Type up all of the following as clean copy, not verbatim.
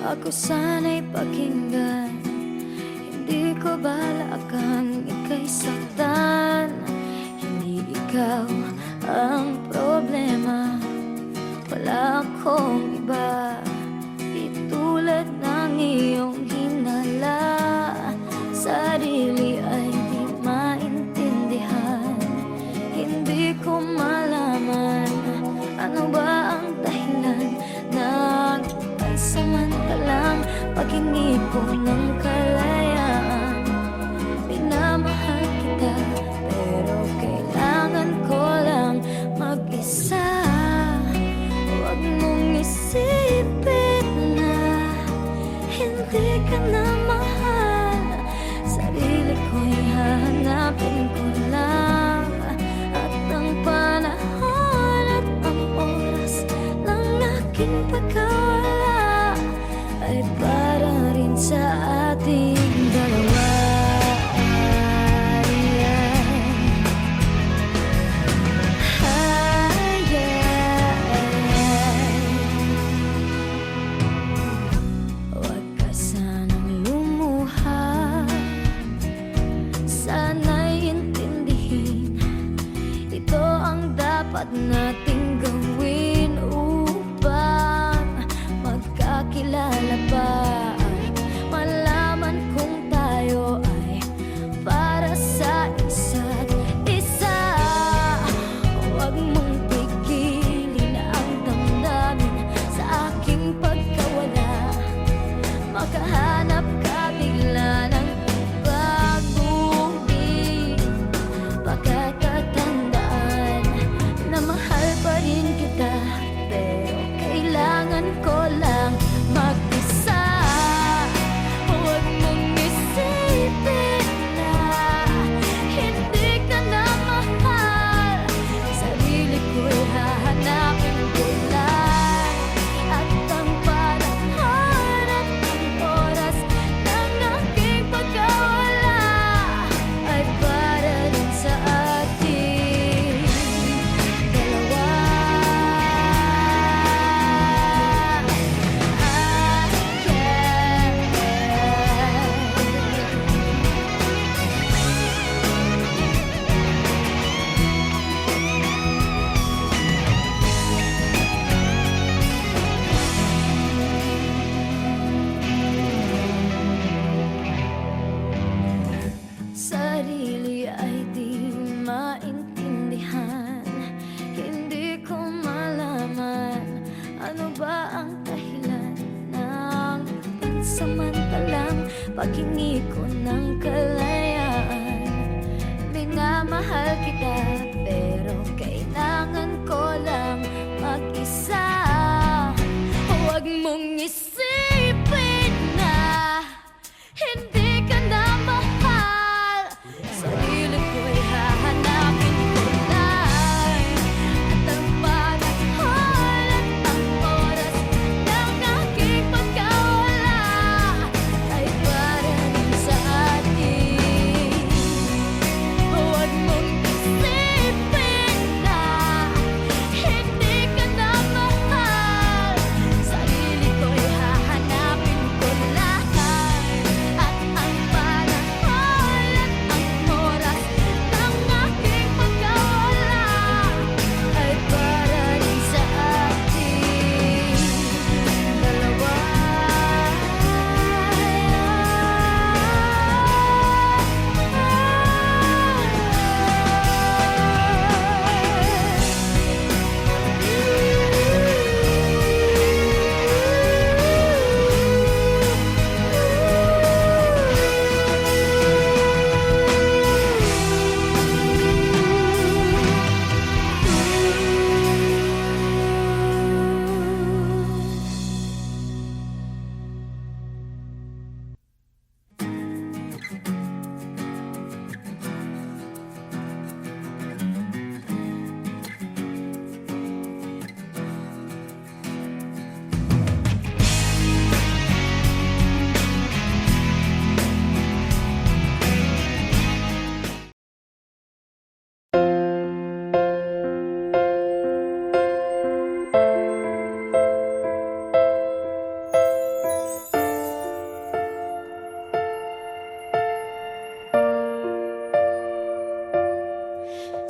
Ako sana'y pakinggan, hindi ko balakang ika'y saktan. Hindi ikaw ang problema, wala akong iba. Di tulad ng iyong hinala, sarili ay di maintindihan. Hindi ko malaman ano ba ang dahilan ng pansamantalang paghingi ko ng kalayaan. Minamahal kita pero kailangan ko lang mag-isa. Huwag mong isipin na hindi ka na mahal. Sarili ko'y hahanapin ko lang, at ang panahon at ang oras ng aking pagkawala ay para rin sa ating dalawa. Huwag ka sanang lumuha, sana'y intindihin, ito ang dapat nating gawin upang magkakilala pa at malaman kung tayo ay para sa isa't isa. Huwag mong pigilin ang damdamin sa aking pagkawala. Makahanap ka bigla ng baguhin, pagkakatandaan na mahal pa rin kita, pero kailangan ko lang mag-isa. Huwag mong isipin na hindi ka na mahal. Sarili ko'y hahanapin ko lang, at ang panahon at ang oras ng aking pagkawala ay para rin sa ating dalawa. Sarili ay di maintindihan, hindi ko malaman ano ba ang dahilan ng pansamantalang paghingi ko ng kalayaan. Minamahal kita pero kailangan ko lang mag-isa. Huwag mong isipin na hindi ka na mahal. Sarili ko'y hahanapin ko lang, at ang panahon at ang oras ng aking pagkawala ay para rin sa atin. Huwag mong isipin na hindi ka na mahal. Sarili ko'y hahanapin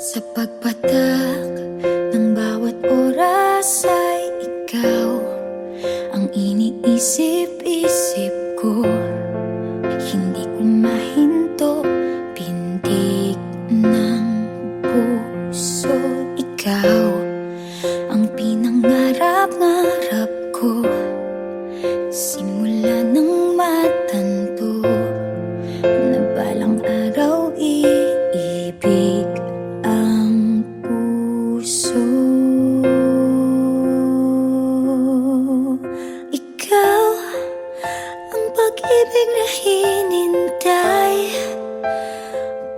Sa pagpatak ng bawat oras ay ikaw ang iniisip-isip ko. Hindi ko mahinto, pintig ng puso. Ikaw ang pinangarap-ngarap ko, simula ng matanto na balang araw iibig ang puso. Ikaw ang pag-ibig na hinintay,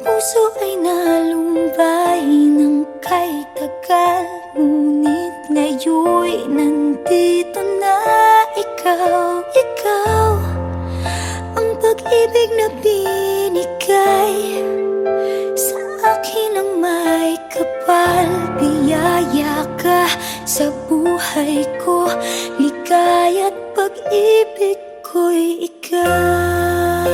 puso ay nalumbay ng kay tagal, ngunit ngayon'y nandito na ikaw. Ikaw ang pag-ibig na binigay sa akin ang may kapal. Biyaya ka sa buhay ko, ligaya't pag-ibig ko'y ikaw.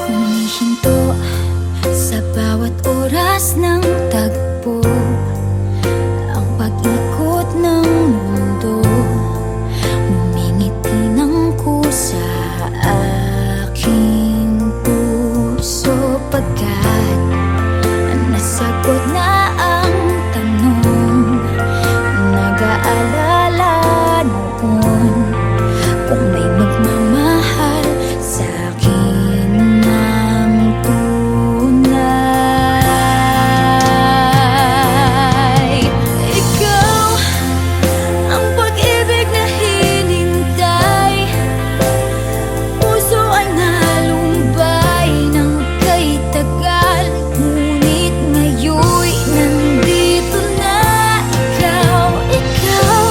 Humihinto sa bawat oras ng tagpo, ang pag-ikot ng mundo, ngumingiti ng kusa aking puso. Pagkat nasagot na ang tanong, nag-aalala noon kung may magmamahal sa'kin ng tunay. Ikaw ang pag-ibig na hinintay, puso ay nalumbay ng kay tagal, ngunit ngayon'y nandito na ikaw. Ikaw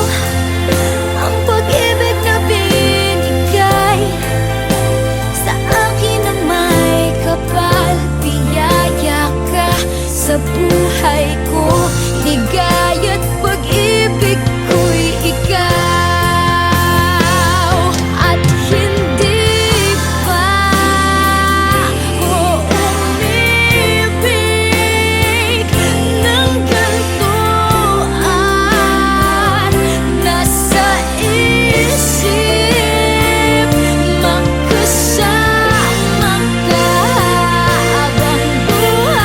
ang pag-ibig na binigay sa akin ang may kapal. Biyaya ka sa buhay ko, ligaya't pag-ibig ko'y ikaw. At hindi pa ako umibig ng ganito, at nasa isip magkasama ka habang buhay.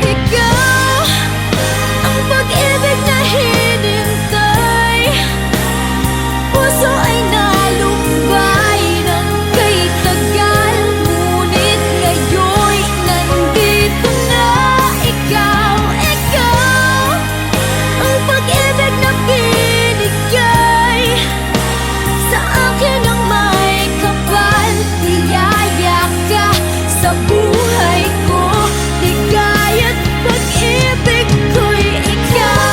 Ikaw ang pag-ibig na hinintay, puso ay nalumbay ng kay tagal, ngunit ngayon'y nandito na ikaw. Ikaw ang pag-ibig na binigay sa akin ang may kapal. Biyaya ka sa buhay ko, ligaya't pag-ibig ko'y ikaw.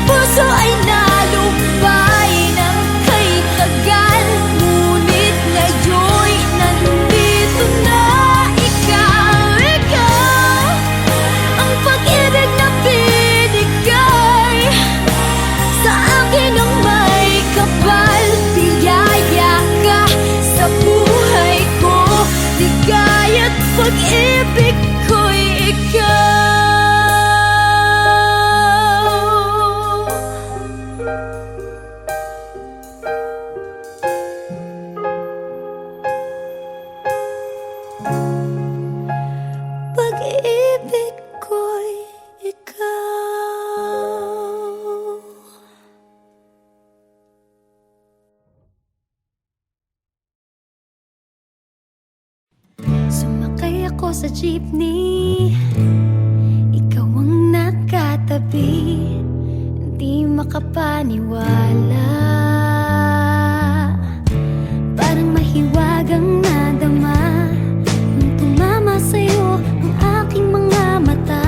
Puso ay nalumbay ng kay tagal, ngunit ngayon'y nandito na ikaw. Ikaw ang pag-ibig na binigay sa akin ang may kapal. Biyaya ka sa buhay ko, ligaya't pag-ibig ko'y ikaw. Pag-ibig ko'y ikaw. Sumakay ako sa jeepney, ikaw ang nakatabi, hindi makapaniwala. Parang mahiwagang nadama nung tumama sa'yo ang aking mga mata.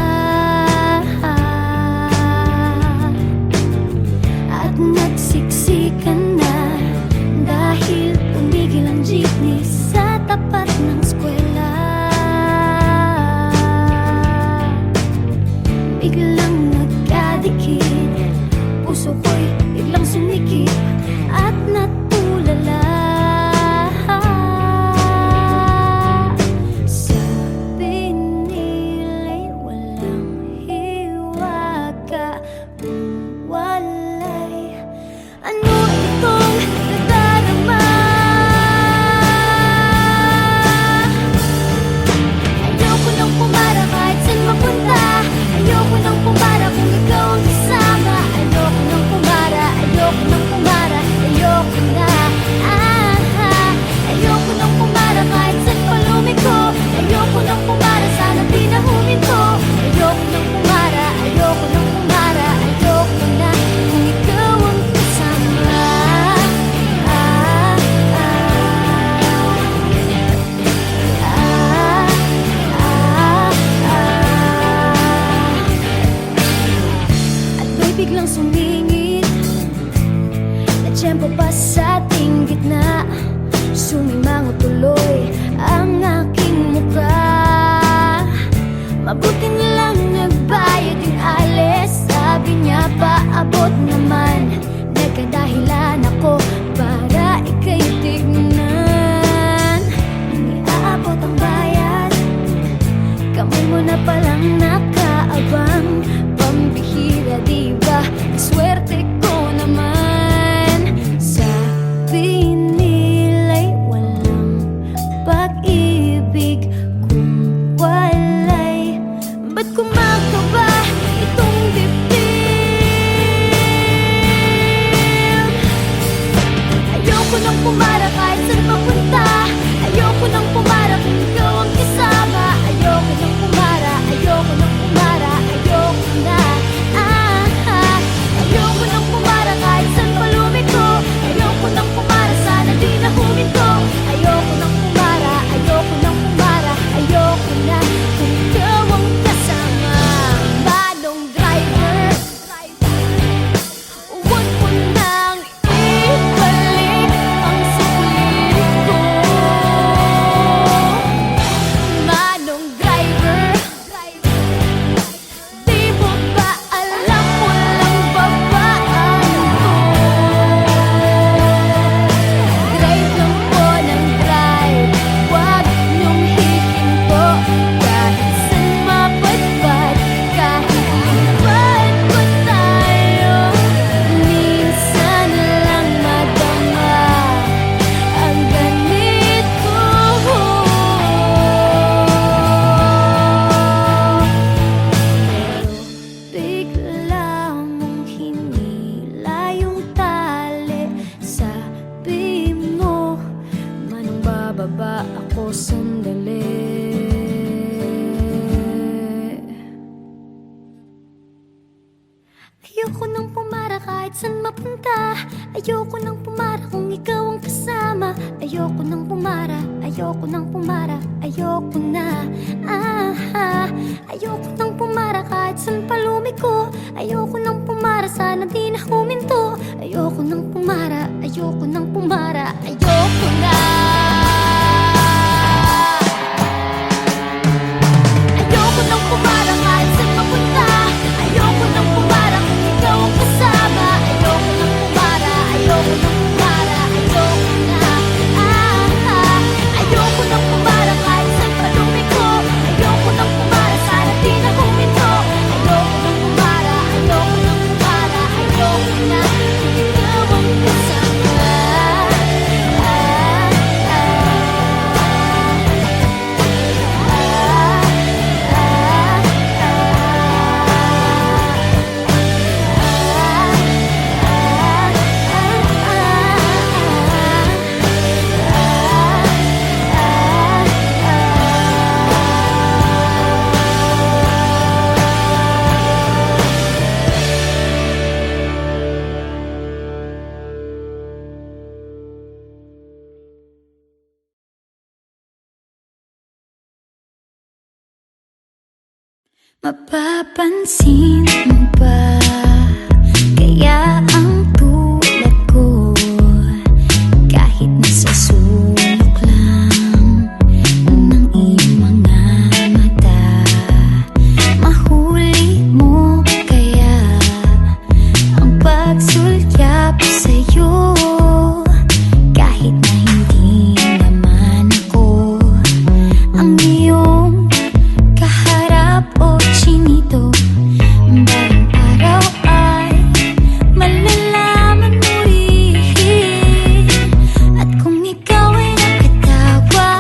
At nagsiksikan na dahil tumigil ang jeepney biglang nagkadikit. Puso ko'y biglang sumikip at natulala. Sabi nila'y walang hiwaga kung walay. Ano itong nadarama? Ayoko nang pumara kahit saan mapunta. Ayoko nang pumara kung ikaw ang kasama. Ayoko nang pumara, ayoko nang pumara, ayoko na. Ayoko nang pumara kahit saan pa lumiko. Ayoko nang pumara, sana di na huminto. Ayoko nang pumara, ayoko nang pumara, ayoko na kung ikaw ang kasama. At may biglang sumingit na tiyempo pa sa ating gitna. Sumimango tuloy ang aking mukha. Mabuti na lang nagbayad yung alis. Sabi niya paabot naman. Nagkadahilan ako para ika'y tignan. Nang iaabot ang bayad, kamay mo na palang nakaabang. Pambihira diba, swerte ko naman. Sabi nila'y walang pag-ibig kung walay. Ba't kumakaba itong dibdib? Ayoko nang pumara kahit saan mapunta. Ayoko nang pumara kung ikaw ang kasama. Ayoko nang pumara, ayoko nang pumara, ayoko na. Ayoko nang pumara kahit saan pa lumiko. Ayoko nang pumara, sana di na huminto. Ayoko nang pumara, ayoko nang pumara, ayoko na kung ikaw ang kasama. Manong driver, huwag mo nang ibalik ang sulit ko. Manong driver, di mo ba alam walang babaan ko? Drive lang po ng drive, huwag niyong hihinto. Kahit saan mapadpad, kahit lipat pa tayo. Minsan lang madama ang ganito. Pero bigla mong hinila yung tali. Sabi mo, manong bababa ako sandali. Ayoko nang pumara kahit saan mapunta. Ayoko nang pumara kung ikaw ang kasama. Ayoko nang pumara, ayoko nang pumara, ayoko na. Ayoko nang pumara kahit saan pa lumiko. Ayoko nang pumara, sana di na huminto. Ayoko nang pumara, ayoko nang pumara, ayoko na. Ayoko nang pumara kahit saan mapunta. Ayoko nang pumara kung ikaw ang kasama. Ayoko nang pumara, ayoko nang pumara, ayoko na. Ayoko nang pumara kahit saan pa lumiko. Ayoko nang pumara, sana di na huminto. Ayoko nang pumara, ayoko nang pumara, ayoko na kung ikaw ang kasama. Mapapansin mo ba kaya ang tulad ko, kahit nasa sulok lang ng iyong mga mata, mahuli mo Balang araw ay malalaman mo rin. At kung ikaw ay nakatawa,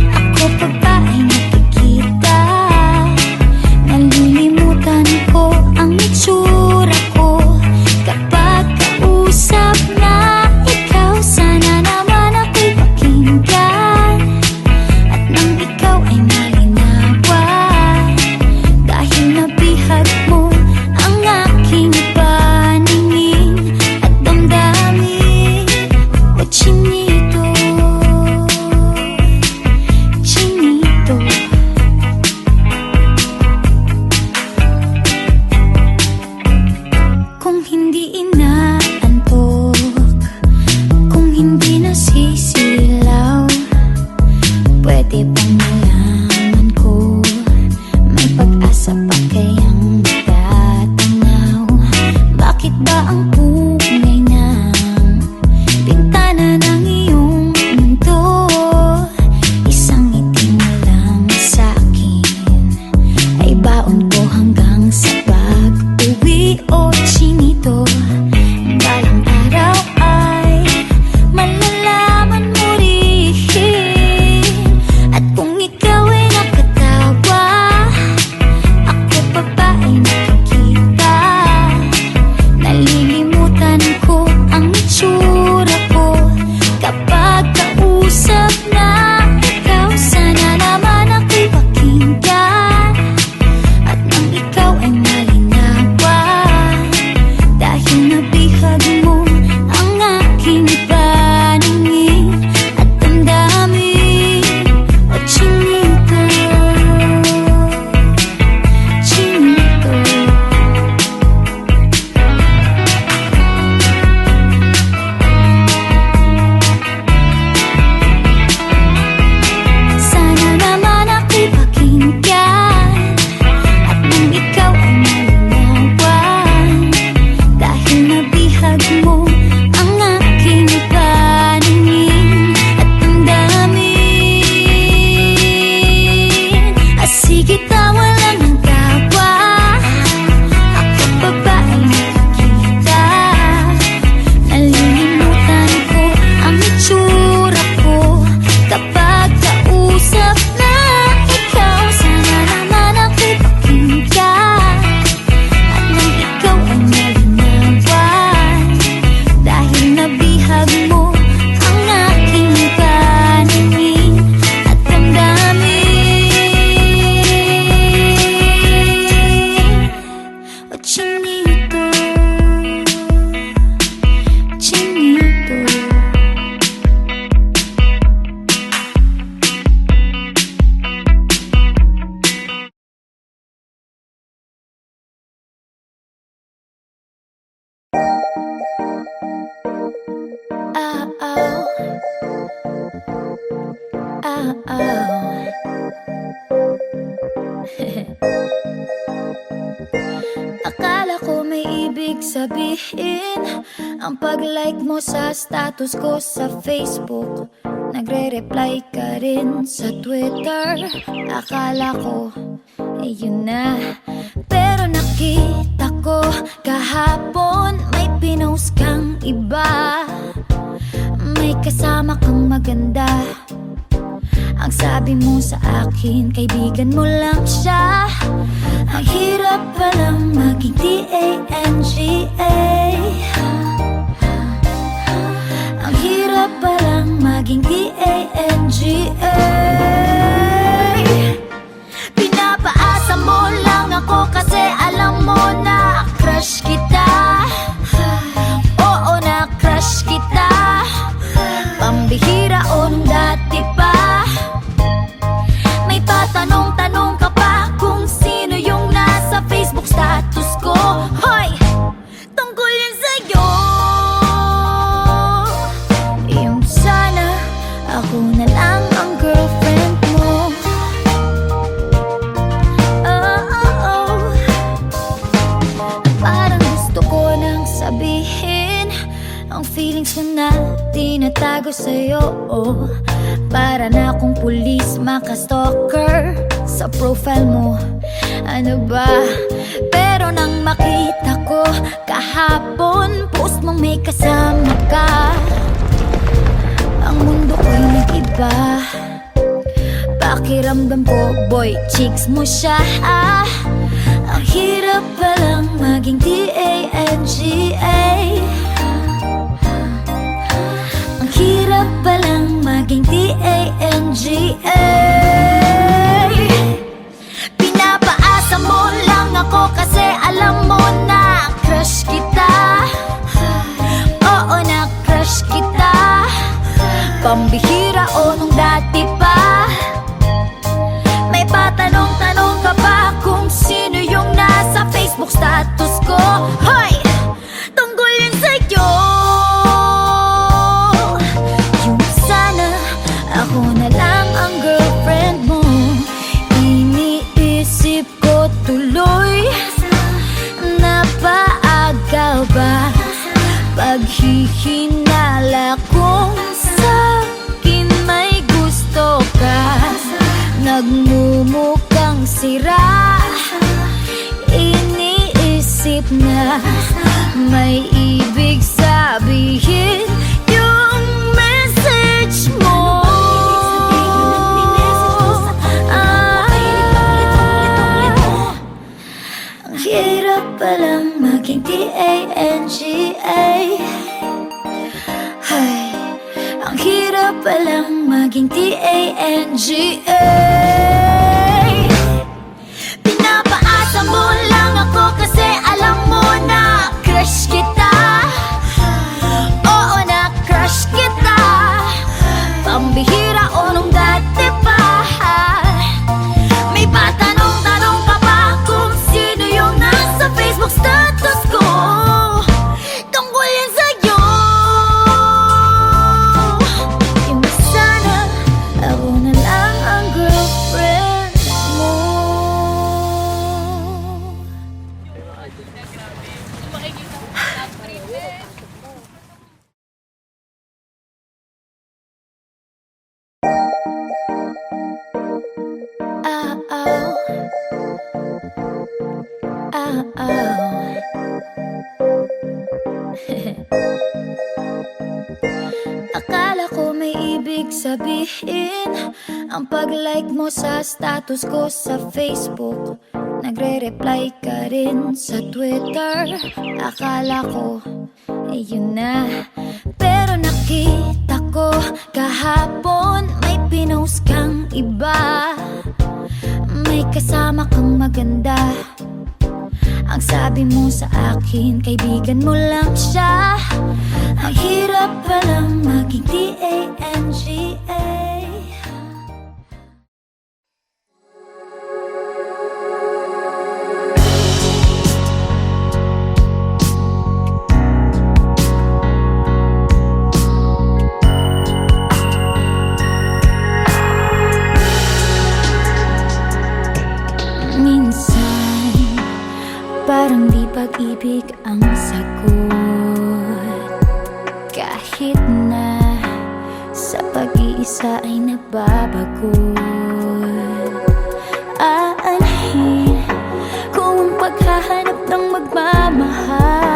ako pa ba ay nakikita? Nalilimutan ko ang itsura ko kapag kausap na ikaw. Sana naman ako'y pakinggan at nang ikaw ay malinawan, dahil nabihag mo ang aking paningin at damdamin. O chinito, chinito, kung hindi inaantok, kung hindi nasisilaw, pwede bang malaman ko may pag-asa pa kayang matatanaw? Bakit ba ang pungay ng bintana ng iyong mundo isang ngiti mo lang sa'kin ay baon ko hanggang sa pag-uwi? O chinito, balang araw ay malalaman mo rin. At kung ikaw ay nakatawa, ako pa ba ay nakikita? Nalilimutan ko ang itsura ko kapag kausap na ikaw. Sana naman ako'y pakinggan at nang ikaw ay malinawan, dahil nabihag mo ang aking paningin at damdamin. O chinito, chinito, sana naman ako'y pakinggan at nang ikaw ay malinawan, dahil nabihag mo ang aking paningin at damdamin. Sige, tawa lang ng tawa, ako pa ba ay nakikita? Nalilimutan ko ang itsura ko kapag kausap na ikaw. Sana naman ako'y pakinggan at nang ikaw ay malinawan, dahil nabihag mo ang aking paningin at damdamin. O chinito, chinito, akala ko may ibig sabihin ang pag-like mo sa status ko sa Facebook. Nagre-reply ka rin sa Twitter. Akala ko ayun na, pero nakita ko kahapon may pinost kang iba. May kasama kang maganda. Ang sabi mo sa akin, kaibigan mo lang siya. Ang hirap palang maging D-A-N-G-A. Ang hirap palang maging D-A-N-G-A. Pinapaasa mo lang ako kasi alam mo na crush kita. Oo, na crush kita. Pambihira o nung dati pa. May patanong-tanong ka pa kung sino yung nasa Facebook status ko. Hoy! Tungkol yan sa'yo. Yung sana ako na lang ang girlfriend mo. Oh, oh, oh. Parang gusto ko nang sabihin ang feelings ko na tinatago sa'yo. Para na akong pulis, maka-stalker sa profile mo. ano ba? Pero nang makita ko kahapon, post mong may kasama ka, ang mundo ko'y nag-iba. Pakiramdam ko, boy, chicks mo siya. Ang hirap palang maging T-A-N-G-A. Ang hirap palang maging T-A-N-G-A. Pinapaasa mo lang ako kasi alam mo na crush kita. Oo, na crush kita. Pambihira o nung dati pa. May patanong-tanong ka ba kung sino yung nasa Facebook status ko? Hoy! Tungkol yun sa'yo. Yung sana ako na lang ang girlfriend mo. Iniisip ko tuloy, napaaga ba paghihinala kung sa'kin may gusto ka? Nagmumukhang sira, iniisip na may ibig sabihin yung message mo. Ang hirap palang maging T-A-N-G-A. Ay, ang hirap palang maging T-A-N-G-A. Pinapaasa mo lang ako kasi alam mo na crush kita. Oo, na crush kita. Pambihira o nung dati pa. May patanong-tanong ka ba kung sino yung nasa Facebook status ko? Tungkol yan sa'yo. Yung sana ako na lang ang girlfriend mo. Akala ko may ibig sabihin ang pag-like mo sa status ko sa Facebook. Nagre-reply ka rin sa Twitter. Akala ko, yun na. Pero nakita ko kahapon may pinost kang iba. May kasama kang maganda. Ang sabi mo sa akin, kaibigan mo lang siya. Ang hirap palang maging T-A-N-G-A. Minsan, parang di pag-ibig ang sagot. Kahit na sa pag-iisa ay nababagot. Aanhin kung paghahanap ng magmamahal.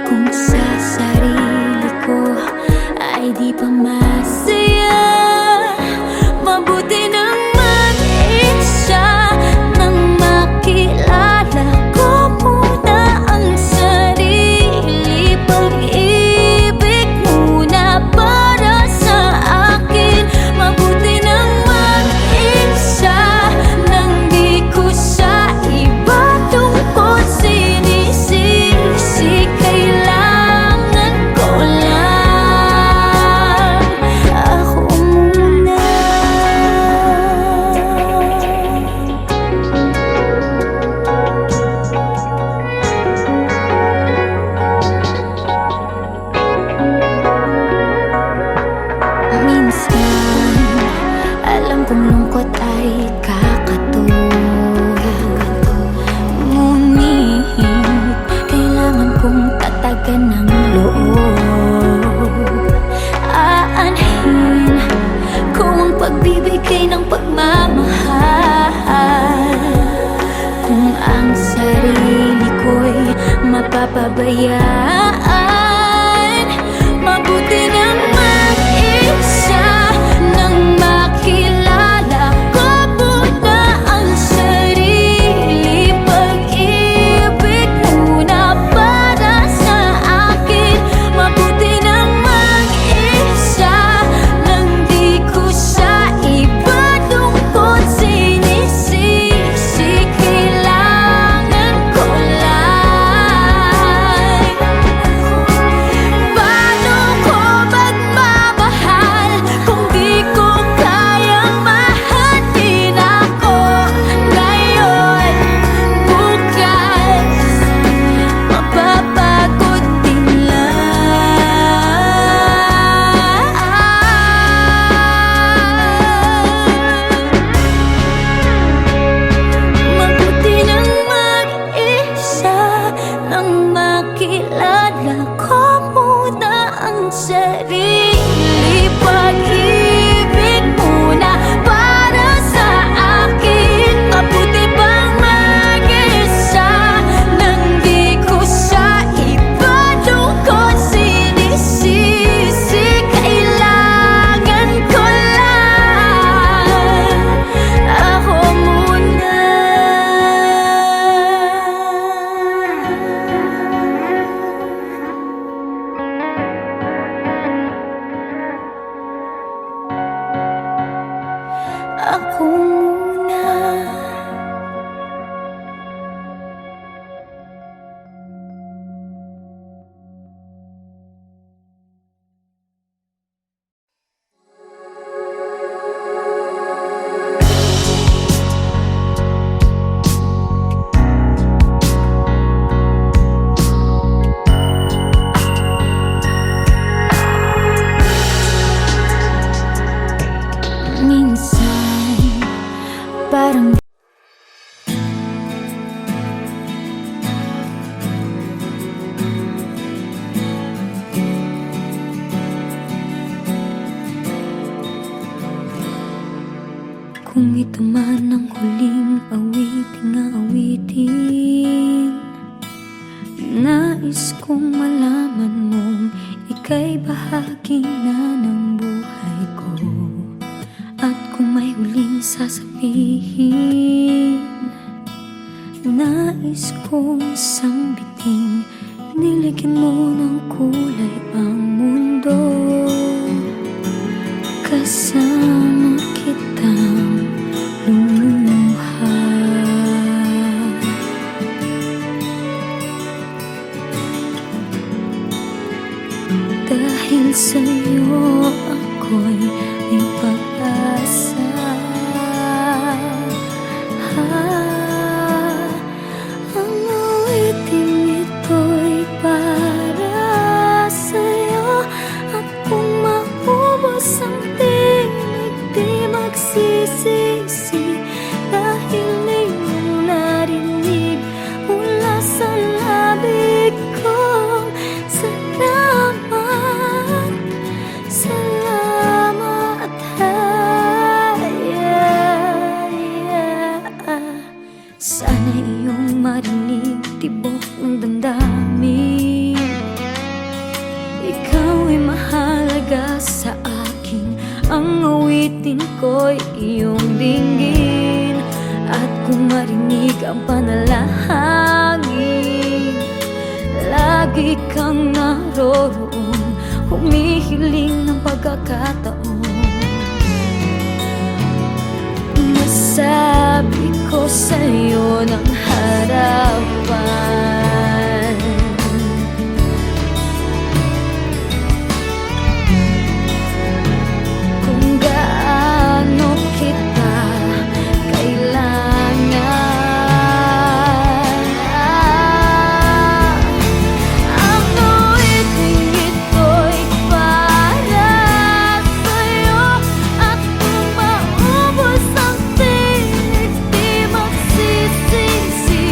Kung sa sarili ko ay di pa masaya, mabuti nang mag-isa nang makilala ko muna ang sarili. Pag-ibig muna para sa akin. Mabuti nang mag-isa nang di ko sa iba tungkol sinisisi. Kailangan ko lang ang sarili ko'y mapapabayaan. Mabuti nang mag-isa nang makilala ko muna ang sarili. Pag-ibig muna para sa akin. Mabuti nang mag-isa nang di ko sa iba tungkol sinisisi. Kailangan ko lang. Paano ko magmamahal kung di ko kayang mahalin ako ngayon? Bukas mapapagod din lang. Mabuti nang mag-isa nang makilala ko muna ang sarili. Pag-ibig muna para sa akin. Mabuti bang mag-isa nang di ko sa iba tungkol sinisisi. Kailangan ko lang ako muna. Ako muna. Minsan parang kung ito man ang huling awiting, nais kong malaman mong ika'y bahagi na ng buhay ko. At kung may huling sasabihin, nais kong sambiting, nilagyan mo ng kulay ang mundo. Kasama kitang lumuha. Dahil sa'yo ako'y may pag-asa. Ang awiting ito'y para sa'yo. At kung maubos ang tinig, di magsisisi. Dahil iyong narinig mula sa labig kong salamat. Salamat, sana iyong marinig tibok ng damdamin. Ikaw ay mahalaga sa akin. Ang awitin ko'y iyong dinggin. At kung marinig ang panalangin, lagi kang naroroon, humihiling ng pagkakataon. Masabi ko sa'yo ng harapan, kung gaano kita kailangan. Ang awiting ito'y para sa'yo. At kung maubos ang tinig, di magsisisi.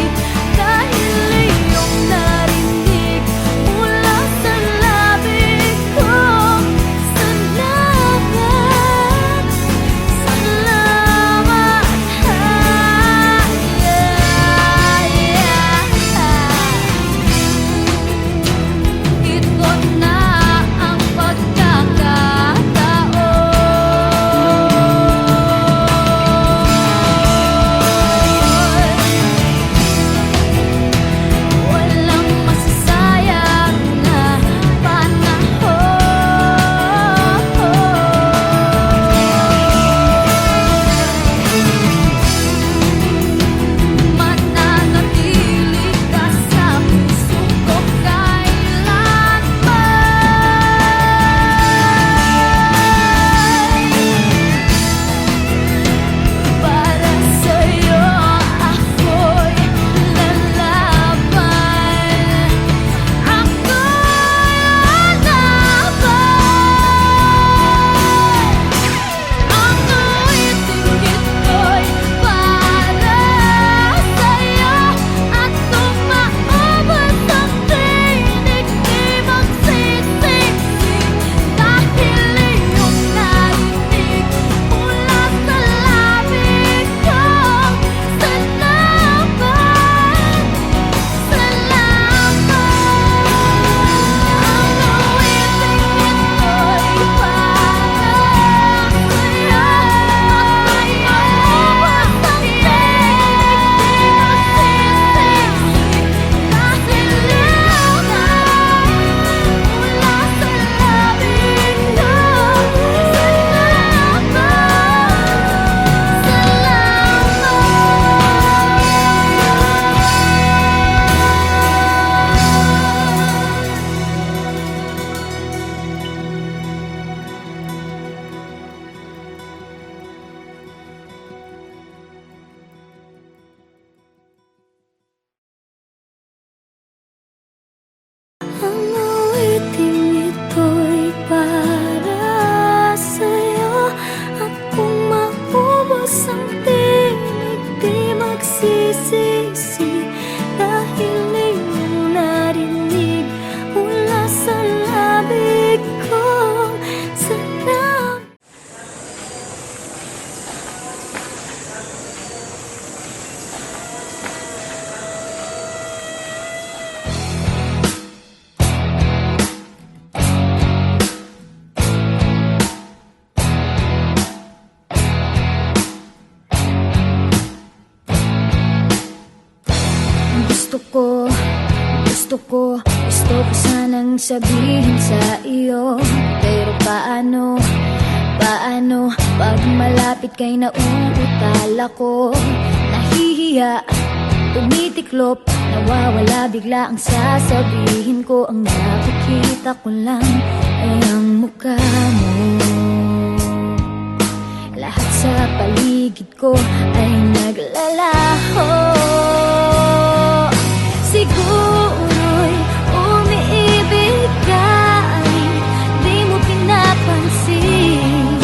Gusto ko sanang sabihin sa iyo. Pero paano pag malapit kay nauutal ako? Nahihiya, tumitiklop, nawawala bigla ang sasabihin ko. Ang nakikita ko lang ay ang mukha mo. Lahat sa paligid ko ay naglalaho. Siguro'y umiibig ka, di mo pinapansin.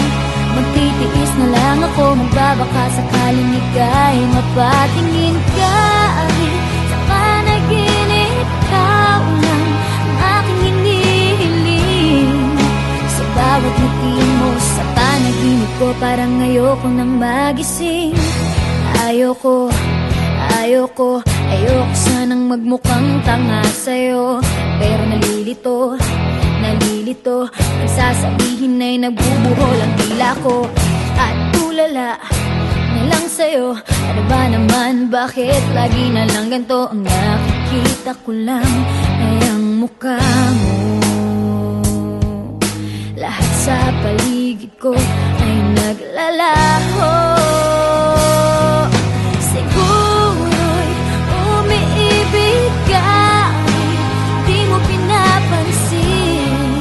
Magtitiis na lang ako, magbabaka sakaling ika'y mapatingin ka. Sa panaginip, ikaw lang ang aking hinihiling. Sa bawat ngiti mo sa panaginip ko, parang ayoko nang magising. Ayoko sanang magmukhang tanga sa'yo. Pero nalilito, ang sasabihin ay nagbubuhol ang dila ko. At tulala na lang sa'yo, ano ba naman, bakit lagi na lang ganito? Ang nakikita ko lang ay ang mukha mo. Lahat sa paligid ko ay naglalaho. Siguro'y umiibig ka, di mo pinapansin.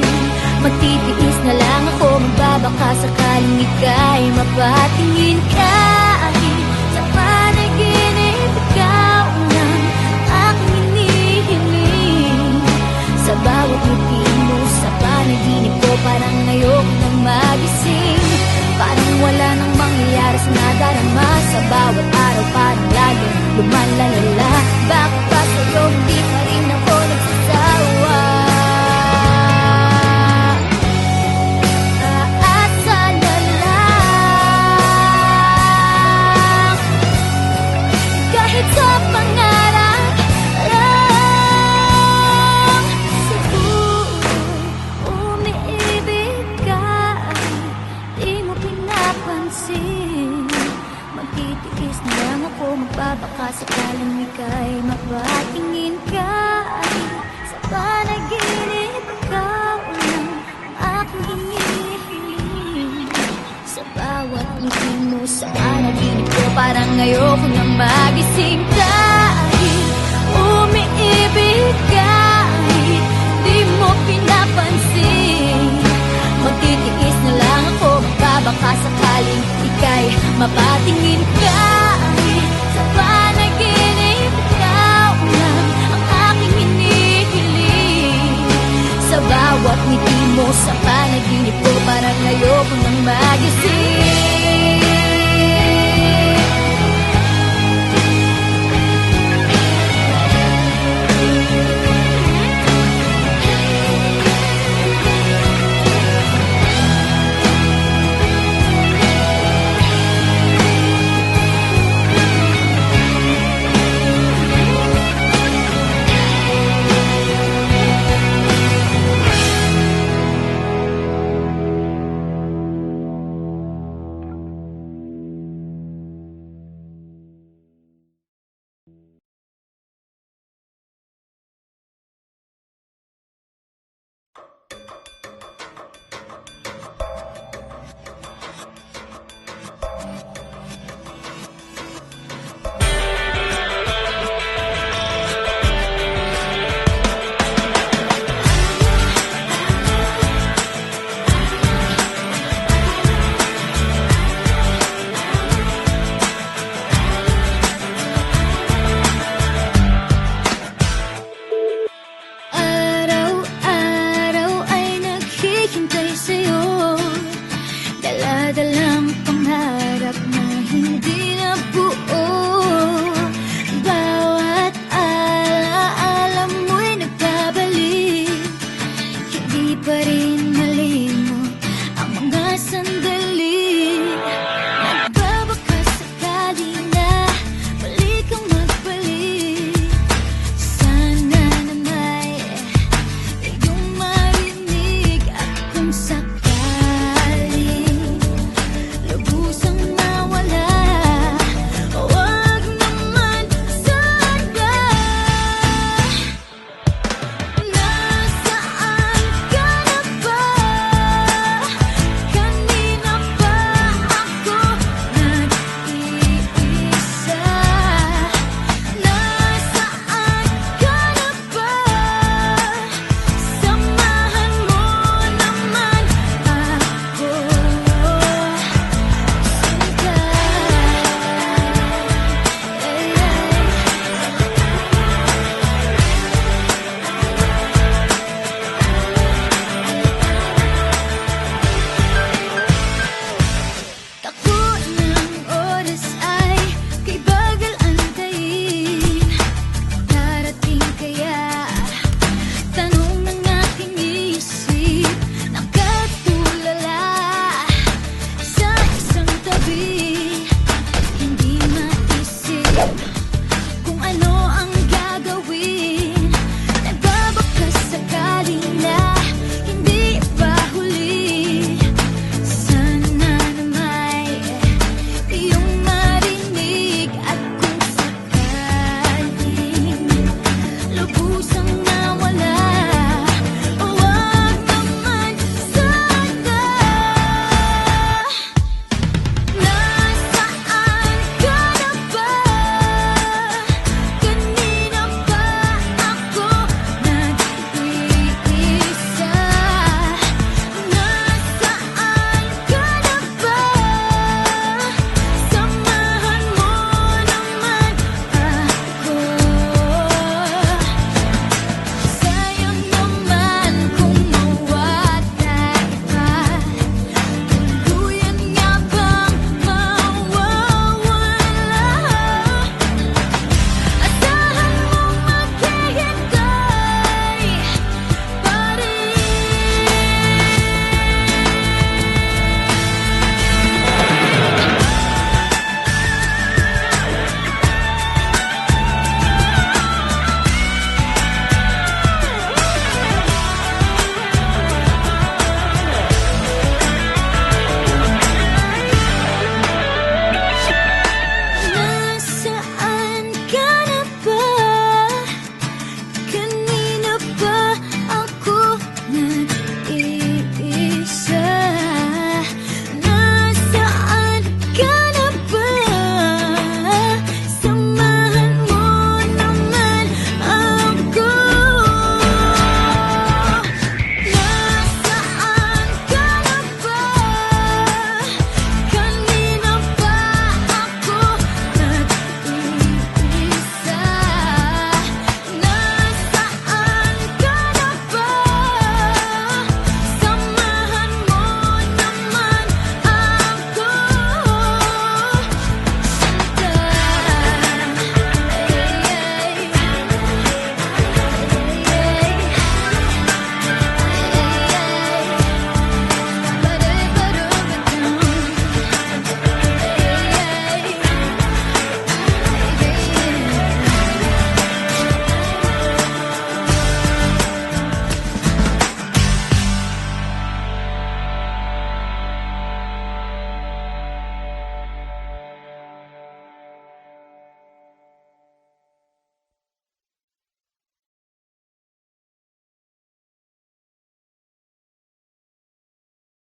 Magtitiis na lang ako, magbabaka sakaling ika'y mapatingin ka. Sa panaginip, ikaw lang ang aking hinihiling. Sa bawat ngiti mo sa panaginip ko, parang ayoko nang magising. Parang wala nang mangyayari sa nadarama. Sa bawat araw parang laging lumalalala. Bakit ba sa'yo hindi pa rin ako nagsasawa? Aasa na lang, kahit sa pangarap lang. Siguro'y umiibig ka, di mo pinapansin. Magtitiis na lang ako, magbabaka sakaling ika'y mapatingin ka. Sa panaginip, ikaw lang ang aking hinihiling. Sa bawat ngiti mo sa panaginip ko, parang ayoko nang magising ka.